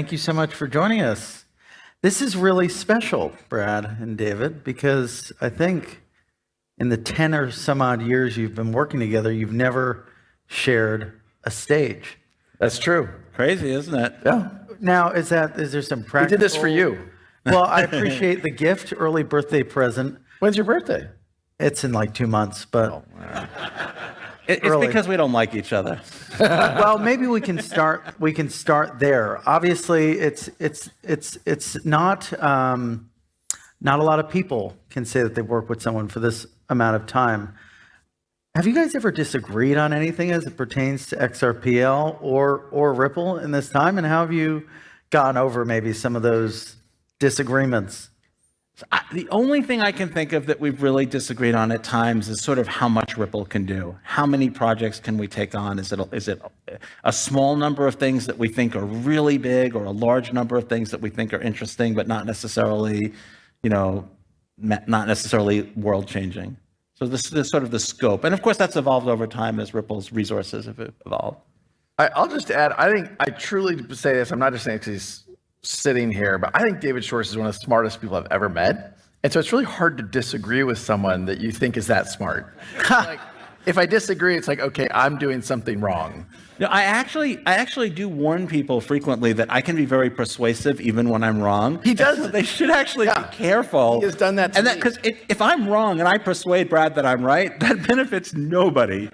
Thank you so much for joining us. This is really special, Brad and David, because I think in the 10 or some odd years you've been working together, you've never shared a stage. That's true. Crazy, isn't it? Yeah. Now, is there some practical... We did this for you. Well, I appreciate the gift, early birthday present. When's your birthday? It's in like 2 months, but... It's early. Because we don't like each other. Well, maybe we can start there. Obviously, it's not a lot of people can say that they've worked with someone for this amount of time. Have you guys ever disagreed on anything as it pertains to XRPL or Ripple in this time? And how have you gone over maybe some of those disagreements? The only thing I can think of that we've really disagreed on at times is sort of how much Ripple can do. How many projects can we take on? Is it a small number of things that we think are really big, or a large number of things that we think are interesting, but not necessarily, not necessarily world-changing? So this is sort of the scope. And of course, that's evolved over time as Ripple's resources have evolved. I'll just add, I truly say this, I'm not just saying because he's sitting here, but I think David Schwartz is one of the smartest people I've ever met. And so it's really hard to disagree with someone that you think is that smart. Like, if I disagree, it's like, okay, I'm doing something wrong. I actually do warn people frequently that I can be very persuasive even when I'm wrong. He does. So they should actually be careful. He has done that to me. Because if I'm wrong and I persuade Brad that I'm right, that benefits nobody.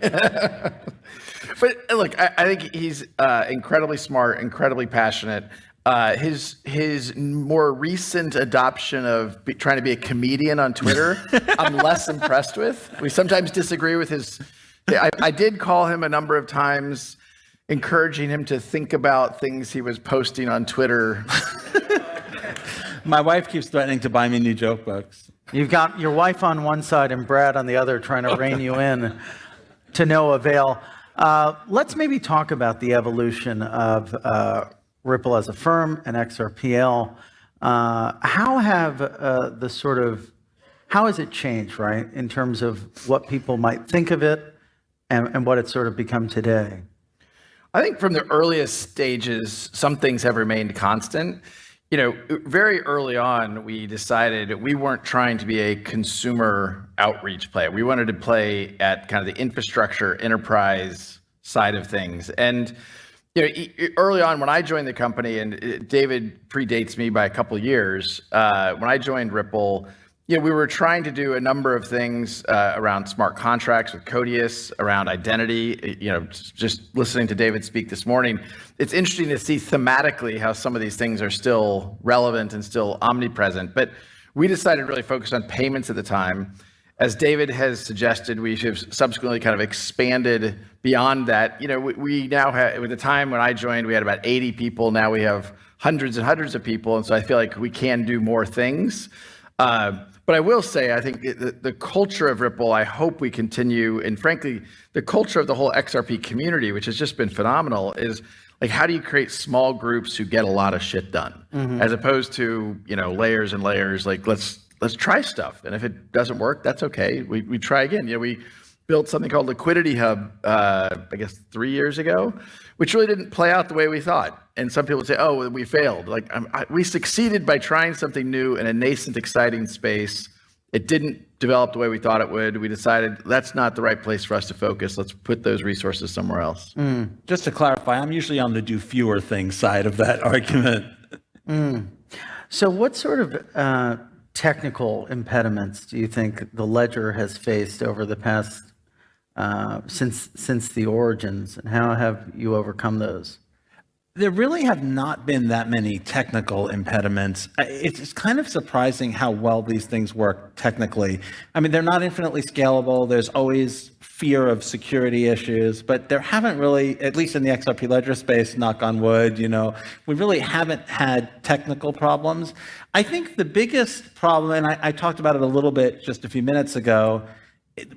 But look, I think he's incredibly smart, incredibly passionate. His more recent adoption of trying to be a comedian on Twitter, I'm less impressed with. We sometimes disagree with his... I did call him a number of times, encouraging him to think about things he was posting on Twitter. My wife keeps threatening to buy me new joke books. You've got your wife on one side and Brad on the other trying to rein you in to no avail. Let's maybe talk about the evolution of Ripple as a firm and XRPL. How has it changed, right, in terms of what people might think of it and what it's sort of become today? I think from the earliest stages, some things have remained constant. Very early on, we decided we weren't trying to be a consumer outreach player. We wanted to play at kind of the infrastructure enterprise side of things. And early on when I joined the company, and David predates me by a couple of years, when I joined Ripple, we were trying to do a number of things around smart contracts with Codius, around identity. Just listening to David speak this morning, it's interesting to see thematically how some of these things are still relevant and still omnipresent. But we decided to really focus on payments at the time. As David has suggested, we have subsequently kind of expanded beyond that. We now have, at the time when I joined, we had about 80 people. Now we have hundreds and hundreds of people. And so I feel like we can do more things. But I will say, I think the culture of Ripple, I hope we continue. And frankly, the culture of the whole XRP community, which has just been phenomenal, is like, how do you create small groups who get a lot of shit done, as opposed to, layers and layers, like let's try stuff. And if it doesn't work, that's okay. We try again. We built something called Liquidity Hub, I guess 3 years ago, which really didn't play out the way we thought. And some people say, oh, we failed. We succeeded by trying something new in a nascent, exciting space. It didn't develop the way we thought it would. We decided that's not the right place for us to focus. Let's put those resources somewhere else. Just to clarify, I'm usually on the do fewer things side of that argument. So what sort of technical impediments do you think the ledger has faced over the past since the origins, and how have you overcome those? There really have not been that many technical impediments. It's kind of surprising how well these things work technically. I mean, they're not infinitely scalable. There's always fear of security issues, but there haven't really, at least in the XRP Ledger space, knock on wood, we really haven't had technical problems. I think the biggest problem, and I talked about it a little bit just a few minutes ago,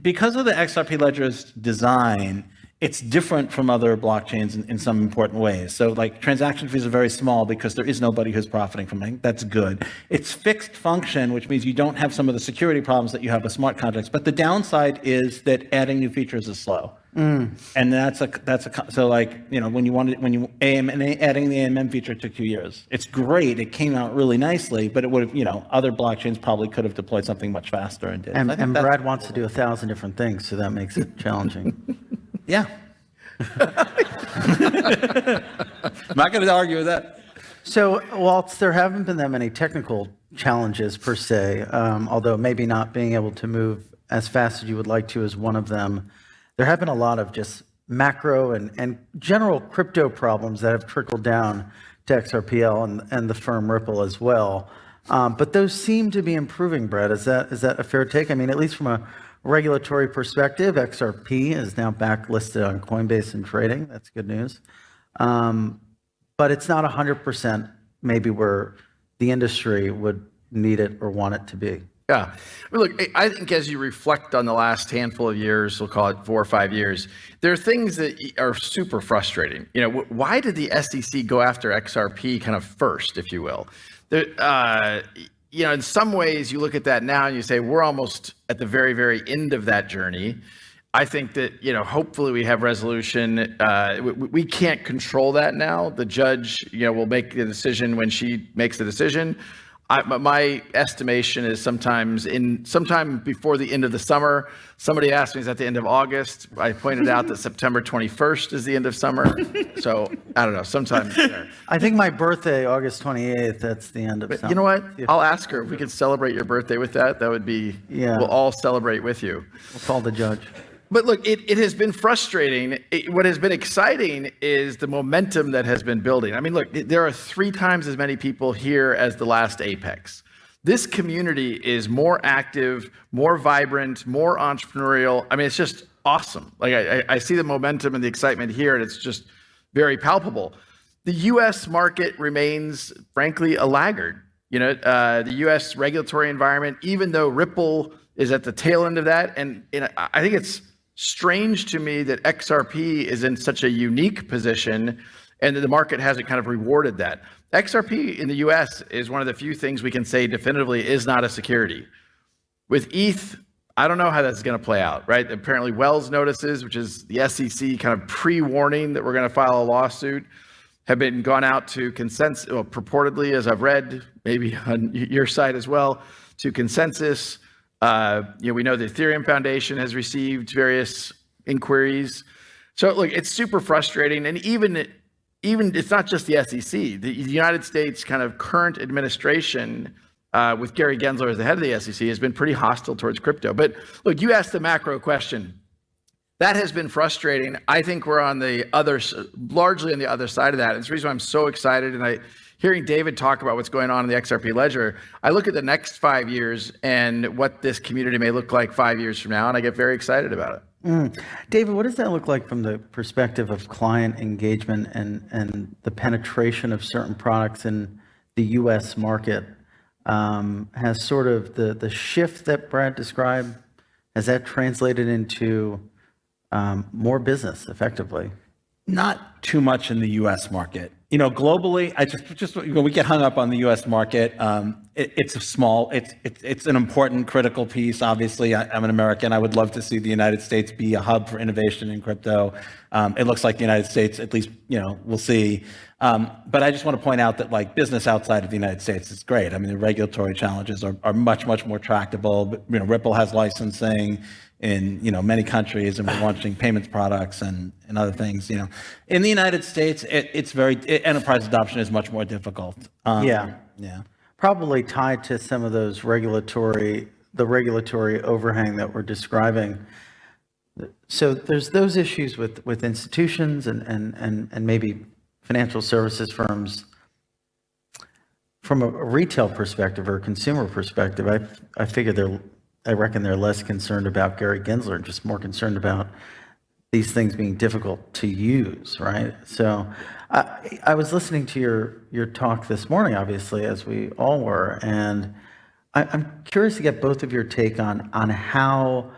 because of the XRP Ledger's design, it's different from other blockchains in some important ways. So like transaction fees are very small because there is nobody who's profiting from it. That's good. It's fixed function, which means you don't have some of the security problems that you have with smart contracts. But the downside is that adding new features is slow. And so like, you know, adding the AMM feature took 2 years. It's great. It came out really nicely, but it would have, you know, other blockchains probably could have deployed something much faster and did. And Brad wants to do 1,000 different things, so that makes it challenging. Yeah. I'm not going to argue with that. So, Waltz, there haven't been that many technical challenges per se, although maybe not being able to move as fast as you would like to is one of them. There have been a lot of just macro and general crypto problems that have trickled down to XRPL and the firm Ripple as well. But those seem to be improving, Brad. Is that a fair take? I mean, at least from a regulatory perspective, XRP is now backlisted on Coinbase and trading. That's good news. But it's not 100% maybe where the industry would need it or want it to be. Yeah. Well, look, I think as you reflect on the last handful of years, we'll call it 4 or 5 years, there are things that are super frustrating. You know, why did the SEC go after XRP kind of first, if you will? There, you know, in some ways you look at that now and you say, we're almost at the very, very end of that journey. I think that, you know, hopefully we have resolution. We can't control that now. The judge, you know, will make the decision when she makes the decision. My estimation is sometime before the end of the summer. Somebody asked me, is that the end of August? I pointed out that September 21st is the end of summer. So I don't know, sometime there. I think my birthday, August 28th, that's the end of summer. You know what? I'll ask her if we could celebrate your birthday with that. That would be, we'll all celebrate with you. We'll call the judge. But look, it has been frustrating. What has been exciting is the momentum that has been building. I mean, look, there are 3 times as many people here as the last Apex. This community is more active, more vibrant, more entrepreneurial. I mean, it's just awesome. Like I see the momentum and the excitement here, and it's just very palpable. The U.S. market remains, frankly, a laggard. You know, the U.S. regulatory environment, even though Ripple is at the tail end of that, and I think it's strange to me that XRP is in such a unique position and that the market hasn't kind of rewarded that. XRP in the US is one of the few things we can say definitively is not a security. With ETH, I don't know how that's going to play out, right? Apparently Wells notices, which is the SEC kind of pre-warning that we're going to file a lawsuit, have been gone out to consensus, well, purportedly, as I've read, maybe on your side as well, to consensus. You know, we know the Ethereum Foundation has received various inquiries. So look, it's super frustrating. And even it's not just the SEC. The United States kind of current administration with Gary Gensler as the head of the SEC has been pretty hostile towards crypto. But look, you asked the macro question. That has been frustrating. I think we're on the largely on the other side of that. And it's the reason why I'm so excited. And hearing David talk about what's going on in the XRP Ledger, I look at the next 5 years and what this community may look like 5 years from now, and I get very excited about it. David, what does that look like from the perspective of client engagement and the penetration of certain products in the U.S. market? Has sort of the shift that Brad described, has that translated into more business effectively? Not too much in the U.S. market. You know, globally, we get hung up on the U.S. market. It's a small, it's an important, critical piece. Obviously, I'm an American. I would love to see the United States be a hub for innovation in crypto. It looks like the United States, at least, you know, we'll see. But I just want to point out that like business outside of the United States is great. I mean, the regulatory challenges are much, much more tractable. But, you know, Ripple has licensing in, you know, many countries, and we're launching payments products and other things. You know, in the United States, it's enterprise adoption is much more difficult. Yeah. Probably tied to some of those regulatory overhang that we're describing. So there's those issues with institutions and maybe financial services firms. From a retail perspective or a consumer perspective, I reckon they're less concerned about Gary Gensler and just more concerned about these things being difficult to use, right? So I was listening to your talk this morning, obviously, as we all were, and I'm curious to get both of your take on how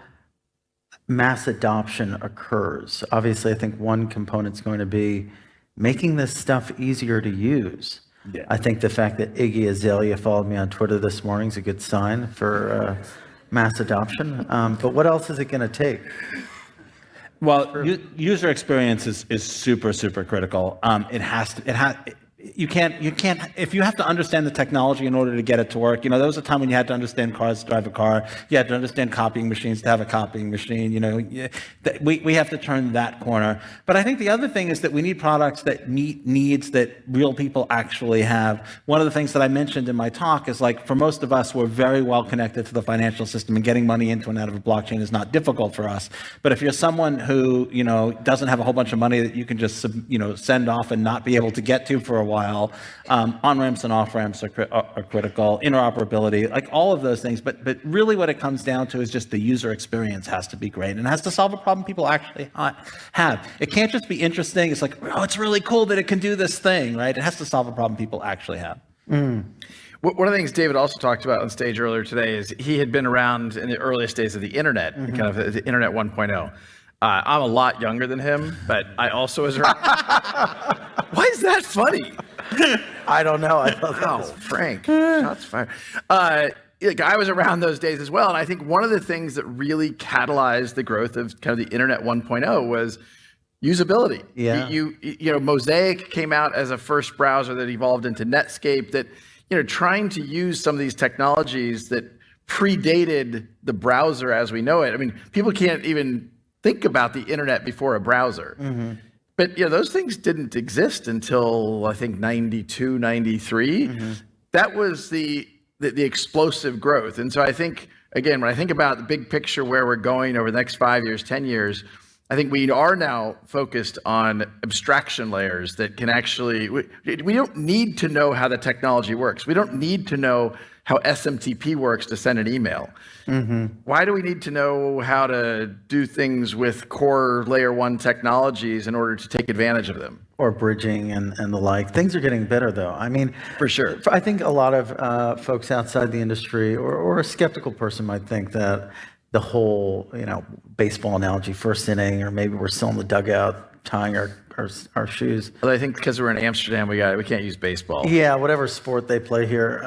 mass adoption occurs. Obviously, I think one component is going to be making this stuff easier to use. Yeah. I think the fact that Iggy Azalea followed me on Twitter this morning is a good sign for mass adoption. But what else is it going to take? Well, user experience is super, super critical. You can't, if you have to understand the technology in order to get it to work, there was a time when you had to understand cars to drive a car. You had to understand copying machines to have a copying machine. We have to turn that corner. But I think the other thing is that we need products that meet needs that real people actually have. One of the things that I mentioned in my talk is, like, for most of us, we're very well connected to the financial system, and getting money into and out of a blockchain is not difficult for us. But if you're someone who, doesn't have a whole bunch of money that you can just, send off and not be able to get to for a while, on-ramps and off-ramps are critical, interoperability, like all of those things. But really what it comes down to is just the user experience has to be great, and it has to solve a problem people actually have. It can't just be interesting. It's like, oh, it's really cool that it can do this thing, right? It has to solve a problem people actually have. One of the things David also talked about on stage earlier today is he had been around in the earliest days of the internet, kind of the internet 1.0. I'm a lot younger than him, but I also was around. Why is that funny? I don't know. I thought that was Frank. Shots fired. I was around those days as well, and I think one of the things that really catalyzed the growth of kind of the internet 1.0 was usability. Yeah. Mosaic came out as a first browser that evolved into Netscape. That trying to use some of these technologies that predated the browser as we know it. I mean, people can't even think about the internet before a browser. But those things didn't exist until I think 92, 93. That was the explosive growth. And so I think, again, when I think about the big picture where we're going over the next 5 years, 10 years, I think we are now focused on abstraction layers that can actually, we don't need to know how the technology works. We don't need to know how SMTP works to send an email. Why do we need to know how to do things with core layer 1 technologies in order to take advantage of them? Or bridging and the like. Things are getting better, though. I mean, for sure. I think a lot of folks outside the industry or a skeptical person might think that the whole, baseball analogy, first inning, or maybe we're still in the dugout tying our shoes. Well, I think because we're in Amsterdam, we can't use baseball. Yeah, whatever sport they play here.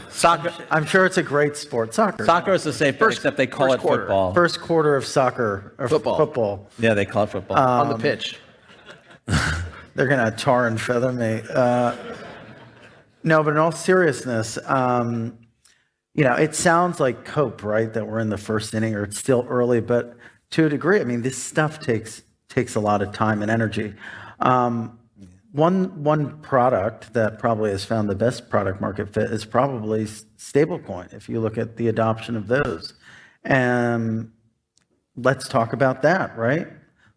Soccer. I'm sure it's a great sport. Soccer. Soccer is the same, except they call it football. First quarter of soccer or football. Yeah, they call it football. On the pitch. They're gonna tar and feather me. No, but in all seriousness, it sounds like Cope, right? That we're in the first inning, or it's still early, but to a degree, I mean, this stuff takes a lot of time and energy. One product that probably has found the best product market fit is probably stablecoin, if you look at the adoption of those. And let's talk about that, right?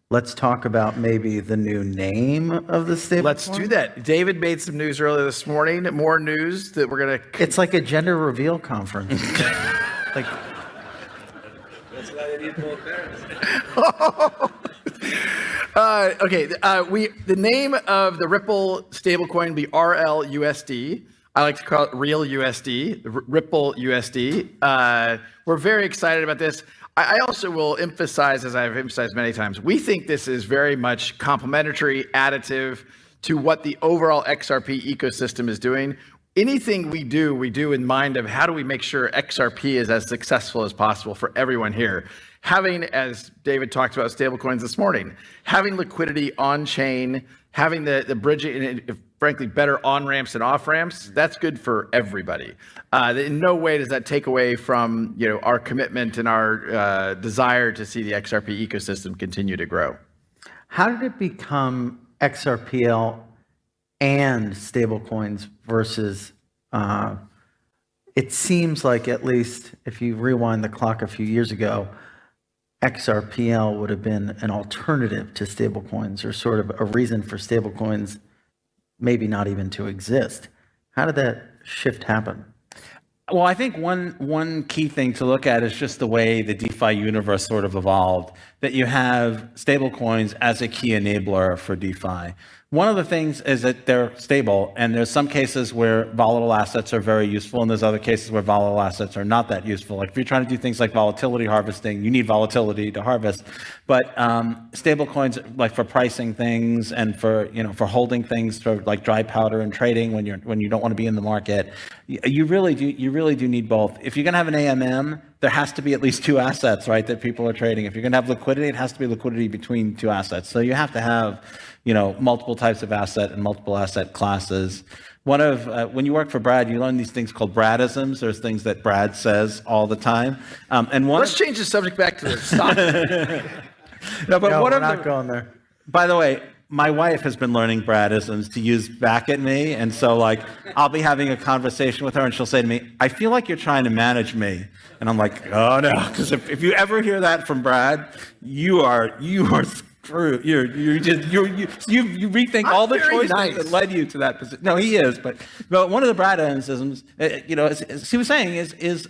Let's talk about maybe the new name of the stablecoin. Let's do that. David made some news earlier this morning. More news that we're going to... It's like a gender reveal conference. Like... That's why they need more parents. The name of the Ripple stablecoin will be RLUSD. I like to call it Real USD, Ripple USD. We're very excited about this. I also will emphasize, as I've emphasized many times, we think this is very much complementary, additive to what the overall XRP ecosystem is doing. Anything we do in mind of how do we make sure XRP is as successful as possible for everyone here. Having, as David talked about stablecoins this morning, having liquidity on chain, having the bridging, and frankly, better on-ramps and off-ramps, that's good for everybody. In no way does that take away from our commitment and our desire to see the XRP ecosystem continue to grow. How did it become XRPL and stablecoins versus, it seems like, at least if you rewind the clock a few years ago, XRPL would have been an alternative to stablecoins, or sort of a reason for stablecoins maybe not even to exist. How did that shift happen? Well, I think one key thing to look at is just the way the DeFi universe sort of evolved, that you have stablecoins as a key enabler for DeFi. One of the things is that they're stable, and there's some cases where volatile assets are very useful, and there's other cases where volatile assets are not that useful. Like if you're trying to do things like volatility harvesting, you need volatility to harvest. But stable coins, like for pricing things and for for holding things, for like dry powder and trading when you don't want to be in the market, you really do need both. If you're going to have an AMM, there has to be at least two assets, right, that people are trading. If you're going to have liquidity, it has to be liquidity between two assets. So you have to have multiple types of asset and multiple asset classes. One of when you work for Brad, you learn these things called Bradisms. There's things that Brad says all the time. Let's change the subject back to the stock. No, we're not going there. By the way, my wife has been learning Bradisms to use back at me, and so like I'll be having a conversation with her, and she'll say to me, "I feel like you're trying to manage me," and I'm like, "Oh no," because if you ever hear that from Brad, you are screwed. You rethink all the choices that led you to that position. No, he is, but one of the Bradisms, as he was saying, is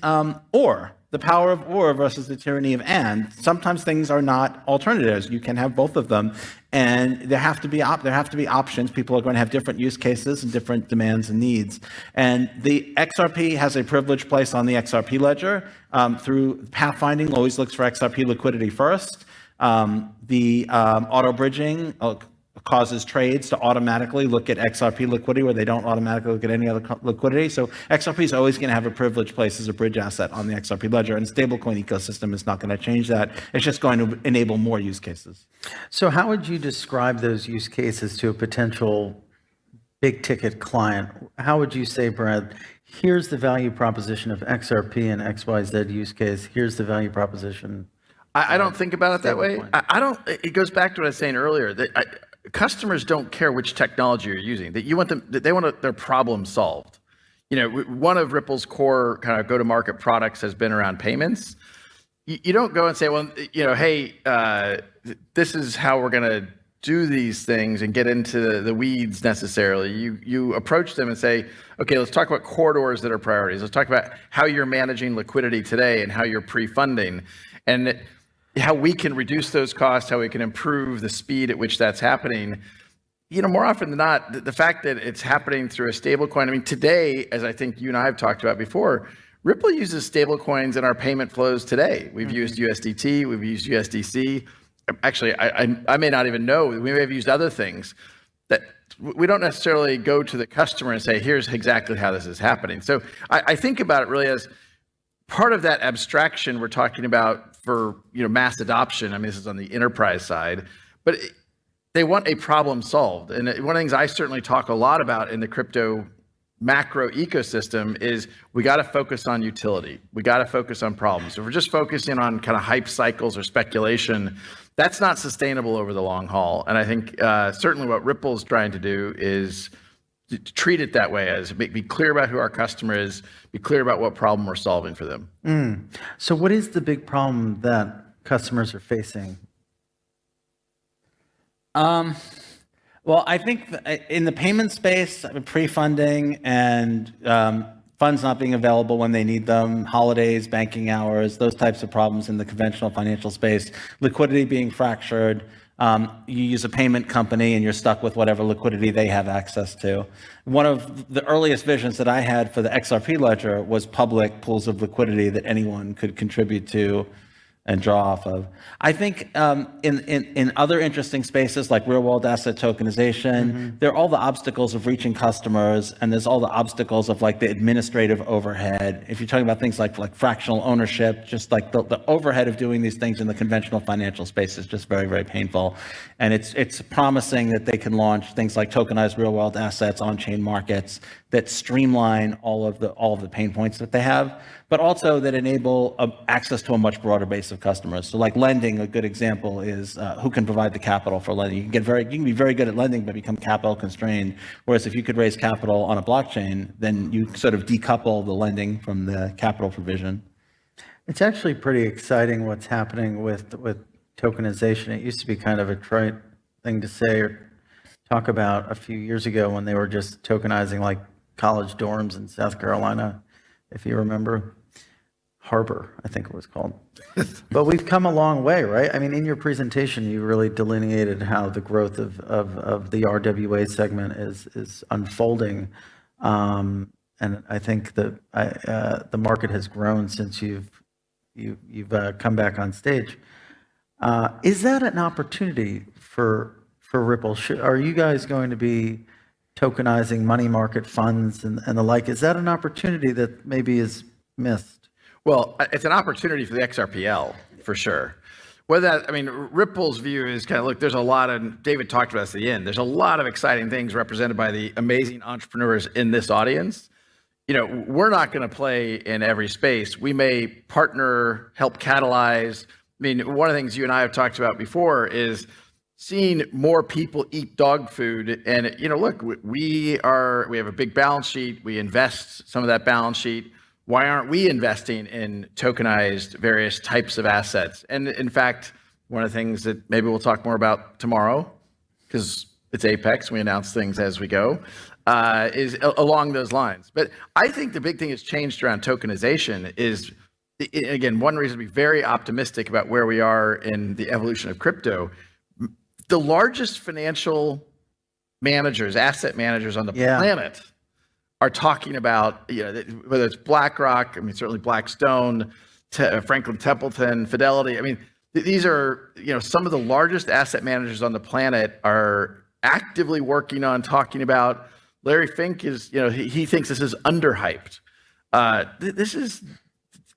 or. The power of or versus the tyranny of and. Sometimes things are not alternatives. You can have both of them, and there have to be options. People are going to have different use cases and different demands and needs. And the XRP has a privileged place on the XRP ledger through pathfinding. Always looks for XRP liquidity first. The auto bridging causes trades to automatically look at XRP liquidity where they don't automatically look at any other liquidity. So XRP is always going to have a privileged place as a bridge asset on the XRP ledger, and stablecoin ecosystem is not going to change that. It's just going to enable more use cases. So how would you describe those use cases to a potential big ticket client? How would you say, Brad, here's the value proposition of XRP and XYZ use case. Here's the value proposition. I don't think about it that way. I don't. It goes back to what I was saying earlier. That customers don't care which technology you're using. They want their problem solved. One of Ripple's core kind of go-to-market products has been around payments. You don't go and say, well, hey, this is how we're going to do these things and get into the weeds necessarily. You approach them and say, okay, let's talk about corridors that are priorities. Let's talk about how you're managing liquidity today and how you're pre-funding, and how we can reduce those costs, how we can improve the speed at which that's happening. More often than not, the fact that it's happening through a stable coin. I mean, today, as I think you and I have talked about before, Ripple uses stable coins in our payment flows today. We've used USDT, we've used USDC. Actually, I may not even know. We may have used other things that we don't necessarily go to the customer and say, here's exactly how this is happening. So I think about it really as part of that abstraction we're talking about for mass adoption. I mean, this is on the enterprise side, but they want a problem solved. And one of the things I certainly talk a lot about in the crypto macro ecosystem is we got to focus on utility. We got to focus on problems. If we're just focusing on kind of hype cycles or speculation, that's not sustainable over the long haul. And I think certainly what Ripple's trying to do is to treat it that way, as be clear about who our customer is, be clear about what problem we're solving for them. So what is the big problem that customers are facing? Well, I think in the payment space, pre-funding and funds not being available when they need them, holidays, banking hours, those types of problems in the conventional financial space, liquidity being fractured. You use a payment company and you're stuck with whatever liquidity they have access to. One of the earliest visions that I had for the XRP ledger was public pools of liquidity that anyone could contribute to and draw off of. I think in other interesting spaces like real world asset tokenization, there are all the obstacles of reaching customers, and there's all the obstacles of like the administrative overhead. If you're talking about things like fractional ownership, just like the overhead of doing these things in the conventional financial space is just very, very painful. And it's promising that they can launch things like tokenized real world assets on chain markets that streamline all of the pain points that they have, but also that enable access to a much broader base of customers. So like lending, a good example is who can provide the capital for lending. You can be very good at lending, but become capital constrained. Whereas if you could raise capital on a blockchain, then you sort of decouple the lending from the capital provision. It's actually pretty exciting what's happening with tokenization. It used to be kind of a trite thing to say or talk about a few years ago when they were just tokenizing like college dorms in South Carolina, if you remember. Harbor, I think it was called. But we've come a long way, right? I mean, in your presentation, you really delineated how the growth of the RWA segment is unfolding. And I think that the market has grown since you've come back on stage. Is that an opportunity for Ripple? Are you guys going to be tokenizing money market funds and the like? Is that an opportunity that maybe is missed? Well, it's an opportunity for the XRPL, for sure. Ripple's view is kind of, look, there's a lot of, David talked about this at the end, there's a lot of exciting things represented by the amazing entrepreneurs in this audience. We're not going to play in every space. We may partner, help catalyze. One of the things you and I have talked about before is seeing more people eat dog food. And, look, we have a big balance sheet. We invest some of that balance sheet. Why aren't we investing in tokenized various types of assets? And in fact, one of the things that maybe we'll talk more about tomorrow, because it's Apex, we announce things as we go, is along those lines. But I think the big thing that's changed around tokenization is, again, one reason to be very optimistic about where we are in the evolution of crypto. The largest financial managers, asset managers on the planet are talking about, whether it's BlackRock, certainly Blackstone, Franklin Templeton, Fidelity. These are, some of the largest asset managers on the planet are actively working on talking about. Larry Fink is, he thinks this is underhyped. This is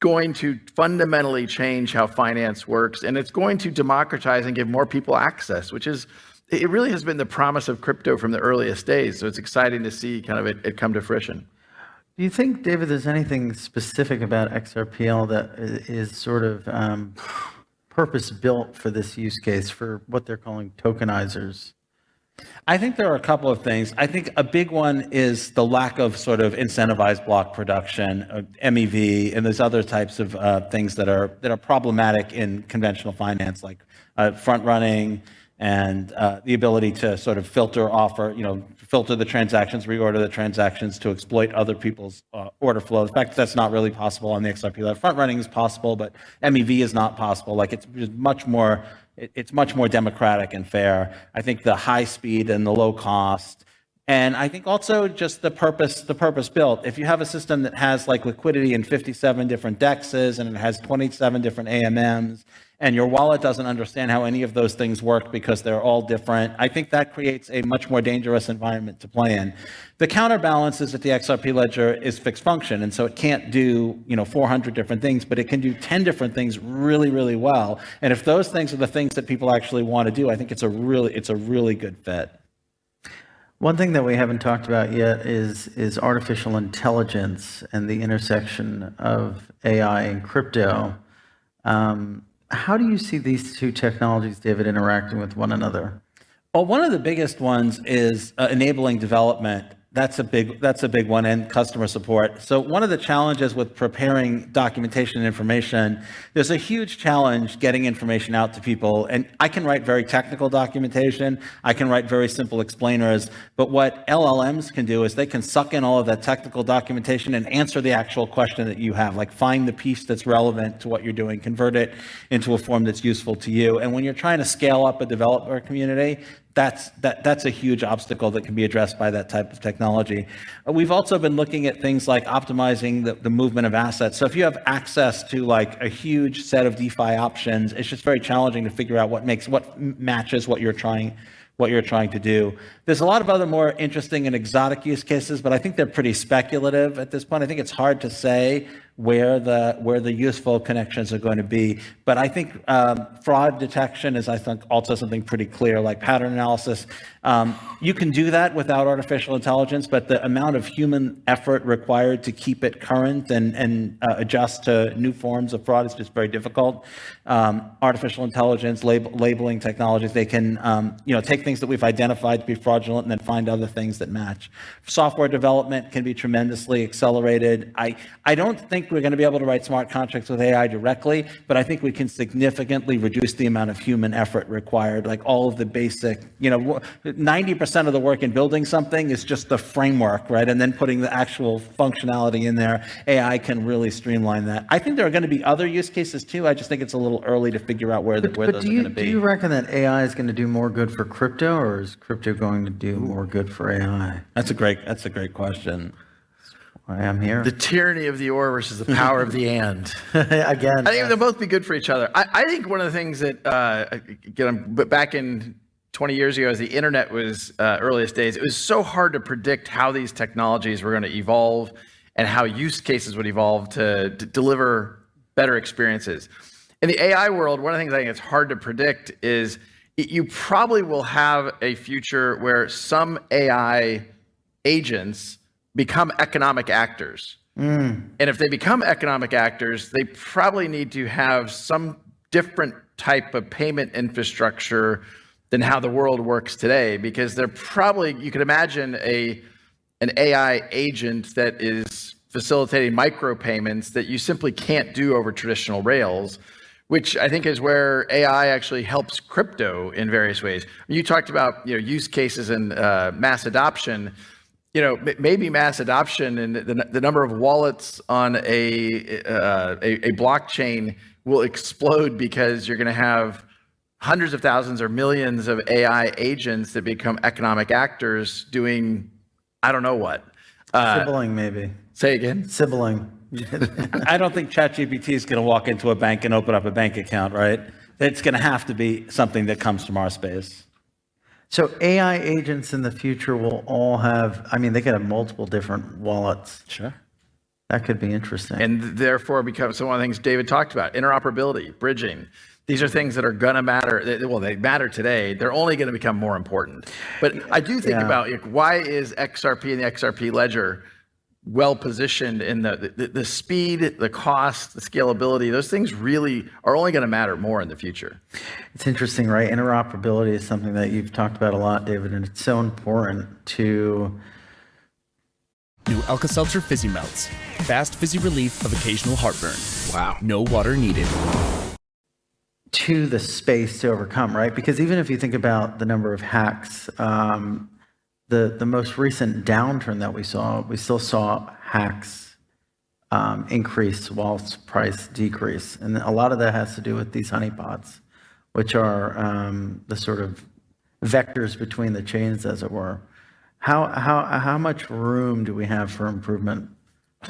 going to fundamentally change how finance works, and it's going to democratize and give more people access, it really has been the promise of crypto from the earliest days. So it's exciting to see kind of it come to fruition. Do you think, David, there's anything specific about XRPL that is sort of purpose-built for this use case, for what they're calling tokenizers? I think there are a couple of things. I think a big one is the lack of sort of incentivized block production, MEV, and there's other types of things that are problematic in conventional finance, like front running and the ability to sort of filter the transactions, reorder the transactions to exploit other people's order flow. In fact, that's not really possible on the XRP. Front running is possible, but MEV is not possible. It's much more democratic and fair. I think the high speed and the low cost, and I think also just the purpose built. If you have a system that has liquidity in 57 different DEXs and it has 27 different AMMs, and your wallet doesn't understand how any of those things work because they're all different, I think that creates a much more dangerous environment to play in. The counterbalance is that the XRP ledger is fixed function, and so it can't do 400 different things, but it can do 10 different things really, really well. And if those things are the things that people actually want to do, I think it's a really good fit. One thing that we haven't talked about yet is artificial intelligence and the intersection of AI and crypto. How do you see these two technologies, David, interacting with one another? Well, one of the biggest ones is enabling development. That's a big one, and customer support. So one of the challenges with preparing documentation and information, there's a huge challenge getting information out to people. And I can write very technical documentation. I can write very simple explainers. But what LLMs can do is they can suck in all of that technical documentation and answer the actual question that you have, like find the piece that's relevant to what you're doing, convert it into a form that's useful to you. And when you're trying to scale up a developer community, that's a huge obstacle that can be addressed by that type of technology. We've also been looking at things like optimizing the movement of assets. So if you have access to a huge set of DeFi options, it's just very challenging to figure out what matches what you're trying to do. There's a lot of other more interesting and exotic use cases, but I think they're pretty speculative at this point. I think it's hard to say where the useful connections are going to be. But I think fraud detection is, I think, also something pretty clear, like pattern analysis. You can do that without artificial intelligence, but the amount of human effort required to keep it current and adjust to new forms of fraud is just very difficult. Artificial intelligence, labeling technologies, they can take things that we've identified to be fraudulent and then find other things that match. Software development can be tremendously accelerated. I don't think think we're going to be able to write smart contracts with AI directly, but I think we can significantly reduce the amount of human effort required. Like all of the basic, 90% of the work in building something is just the framework, right? And then putting the actual functionality in there. AI can really streamline that. I think there are going to be other use cases too. I just think it's a little early to figure out where those are going to be. Do you reckon that AI is going to do more good for crypto, or is crypto going to do more good for AI? That's a great question. I am here. The tyranny of the or versus the power of the and. Again, I think they'll both be good for each other. I think one of the things that, but back in 20 years ago, as the internet was earliest days, it was so hard to predict how these technologies were going to evolve and how use cases would evolve to deliver better experiences. In the AI world, one of the things I think it's hard to predict is you probably will have a future where some AI agents become economic actors. And if they become economic actors, they probably need to have some different type of payment infrastructure than how the world works today, because they're probably, you could imagine an AI agent that is facilitating micropayments that you simply can't do over traditional rails, which I think is where AI actually helps crypto in various ways. You talked about use cases and mass adoption. Maybe mass adoption and the number of wallets on a blockchain will explode because you're going to have hundreds of thousands or millions of AI agents that become economic actors doing, I don't know what. sibling maybe. Say again? Sibling. I don't think ChatGPT is going to walk into a bank and open up a bank account, right? It's going to have to be something that comes from our space. So AI agents in the future will all have, they could have multiple different wallets. Sure. That could be interesting. And therefore becomes one of the things David talked about, interoperability, bridging. These are things that are going to matter. Well, they matter today. They're only going to become more important. But I do think about why is XRP and the XRP Ledger well positioned in the speed, the cost, the scalability. Those things really are only going to matter more in the future. It's interesting, right? Interoperability is something that you've talked about a lot, David, and it's so important to... New Alka-Seltzer Fizzy Melts. Fast fizzy relief of occasional heartburn. Wow. No water needed. To the space to overcome, right? Because even if you think about the number of hacks, the most recent downturn that we still saw hacks increase whilst price decrease. And a lot of that has to do with these honeypots, which are the sort of vectors between the chains, as it were. How much room do we have for improvement?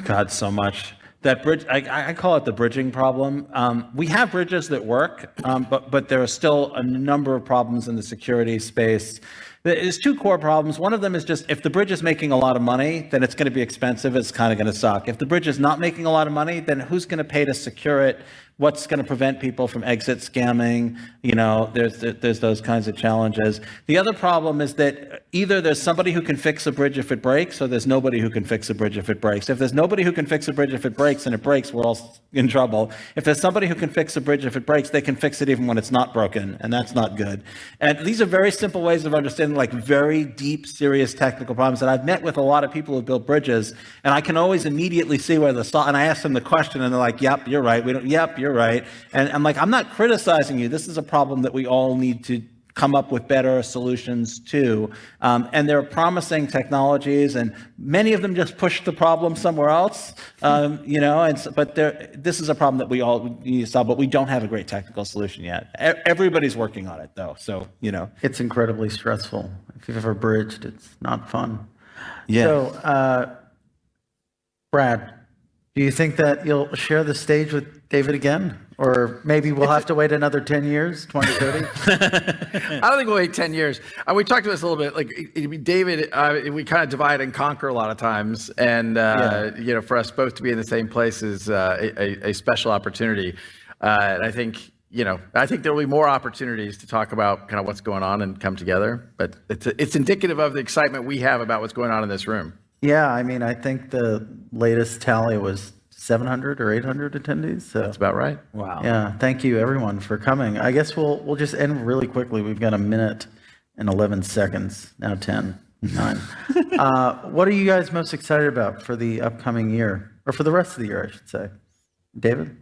God, so much. That bridge, I call it the bridging problem. We have bridges that work, but there are still a number of problems in the security space. There's two core problems. One of them is just if the bridge is making a lot of money, then it's going to be expensive. It's kind of going to suck. If the bridge is not making a lot of money, then who's going to pay to secure it? What's going to prevent people from exit scamming? There's those kinds of challenges. The other problem is that either there's somebody who can fix a bridge if it breaks, or there's nobody who can fix a bridge if it breaks. If there's nobody who can fix a bridge if it breaks and it breaks, we're all in trouble. If there's somebody who can fix a bridge if it breaks, they can fix it even when it's not broken, and that's not good. And these are very simple ways of understanding like very deep, serious technical problems. And I've met with a lot of people who build bridges, and I can always immediately see where and I ask them the question, and they're like, "Yep, you're right. You're right." And I'm like, I'm not criticizing you. This is a problem that we all need to come up with better solutions to. And there are promising technologies, and many of them just push the problem somewhere else. This is a problem that we all need to solve, but we don't have a great technical solution yet. Everybody's working on it, though. So, It's incredibly stressful. If you've ever bridged, it's not fun. Yeah. So, Brad, do you think that you'll share the stage with David again? Or maybe we'll have to wait another 10 years, 2030? I don't think we'll wait 10 years. We talked about this a little bit. Like David, we kind of divide and conquer a lot of times. And, for us both to be in the same place is a special opportunity. And I think there will be more opportunities to talk about kind of what's going on and come together. But it's indicative of the excitement we have about what's going on in this room. Yeah, I think the latest tally was 700 or 800 attendees. So that's about right. Wow. Yeah, thank you everyone for coming. I guess we'll just end really quickly. We've got a minute and 11 seconds, now 10, 9. What are you guys most excited about for the upcoming year? or for the rest of the year, I should say. David?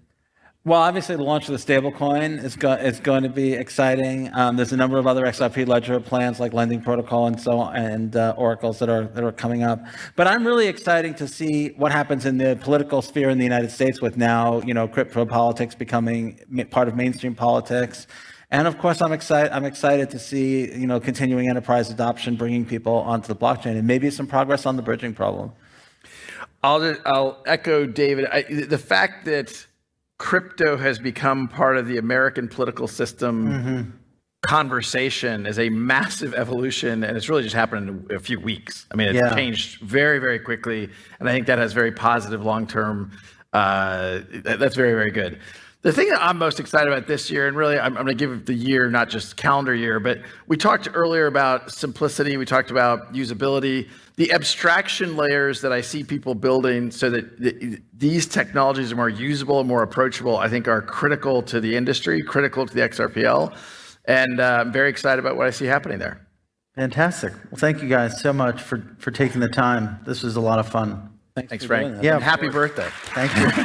Well, obviously, the launch of the stablecoin is going to be exciting. There's a number of other XRP Ledger plans like lending protocol and so on, and oracles that are coming up. But I'm really excited to see what happens in the political sphere in the United States with now, crypto politics becoming part of mainstream politics. And of course, I'm excited to see, continuing enterprise adoption, bringing people onto the blockchain, and maybe some progress on the bridging problem. I'll echo David. The fact that crypto has become part of the American political system conversation is a massive evolution, and it's really just happened in a few weeks. I mean, it's changed very, very quickly, and I think that has very positive long-term, that's very, very good. The thing that I'm most excited about this year, and really I'm going to give the year, not just calendar year, but we talked earlier about simplicity, we talked about usability, the abstraction layers that I see people building so that these technologies are more usable and more approachable, I think are critical to the industry, critical to the XRPL, and I'm very excited about what I see happening there. Fantastic. Well, thank you guys so much for taking the time. This was a lot of fun. Thanks, Frank. Yeah, and happy birthday. Thank you.